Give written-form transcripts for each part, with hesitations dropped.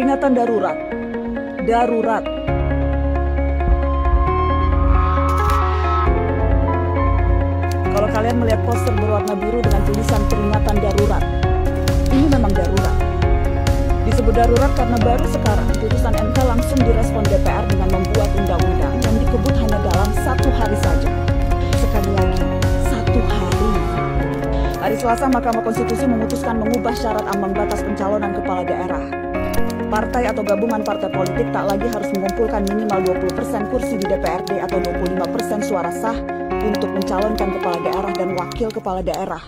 Peringatan darurat. Darurat. Kalau kalian melihat poster berwarna biru dengan tulisan peringatan darurat, ini memang darurat. Disebut darurat karena baru sekarang putusan MK langsung direspon DPR dengan membuat undang-undang yang dikebut hanya dalam 1 hari saja. Sekali lagi, 1 hari. Hari Selasa, Mahkamah Konstitusi memutuskan mengubah syarat ambang batas pencalonan kepala daerah. Partai atau gabungan partai politik tak lagi harus mengumpulkan minimal 20% kursi di DPRD atau 25% suara sah untuk mencalonkan kepala daerah dan wakil kepala daerah.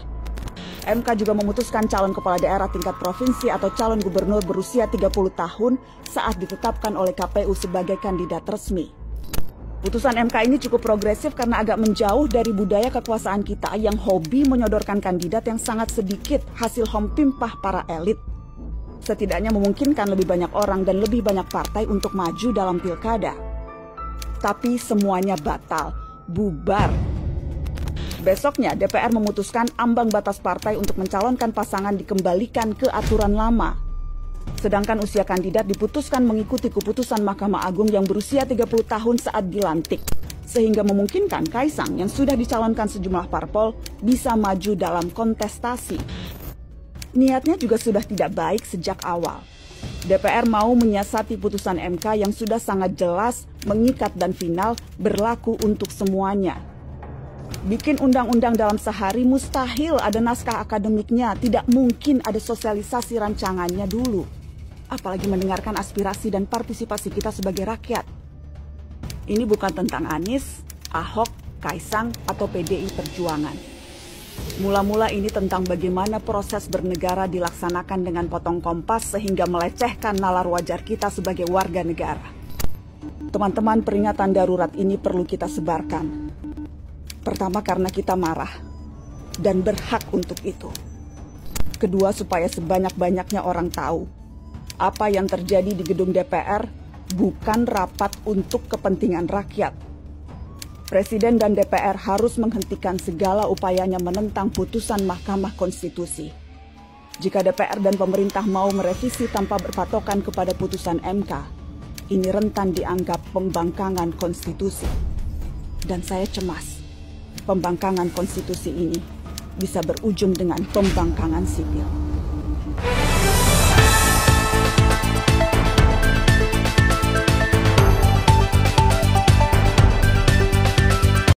MK juga memutuskan calon kepala daerah tingkat provinsi atau calon gubernur berusia 30 tahun saat ditetapkan oleh KPU sebagai kandidat resmi. Putusan MK ini cukup progresif karena agak menjauh dari budaya kekuasaan kita yang hobi menyodorkan kandidat yang sangat sedikit hasil hompimah para elit. Setidaknya memungkinkan lebih banyak orang dan lebih banyak partai untuk maju dalam pilkada. Tapi semuanya batal, bubar. Besoknya DPR memutuskan ambang batas partai untuk mencalonkan pasangan dikembalikan ke aturan lama. Sedangkan usia kandidat diputuskan mengikuti keputusan Mahkamah Agung yang berusia 30 tahun saat dilantik. Sehingga memungkinkan Kaisang yang sudah dicalonkan sejumlah parpol bisa maju dalam kontestasi. Niatnya juga sudah tidak baik sejak awal. DPR mau menyiasati putusan MK yang sudah sangat jelas, mengikat dan final berlaku untuk semuanya. Bikin undang-undang dalam sehari mustahil ada naskah akademiknya, tidak mungkin ada sosialisasi rancangannya dulu. Apalagi mendengarkan aspirasi dan partisipasi kita sebagai rakyat. Ini bukan tentang Anies, Ahok, Kaisang, atau PDI Perjuangan. Mula-mula ini tentang bagaimana proses bernegara dilaksanakan dengan potong kompas sehingga melecehkan nalar wajar kita sebagai warga negara. Teman-teman, peringatan darurat ini perlu kita sebarkan. Pertama, karena kita marah dan berhak untuk itu. Kedua, supaya sebanyak-banyaknya orang tahu apa yang terjadi di gedung DPR bukan rapat untuk kepentingan rakyat. Presiden dan DPR harus menghentikan segala upayanya menentang putusan Mahkamah Konstitusi. Jika DPR dan pemerintah mau merevisi tanpa berpatokan kepada putusan MK, ini rentan dianggap pembangkangan konstitusi. Dan saya cemas, pembangkangan konstitusi ini bisa berujung dengan pembangkangan sipil.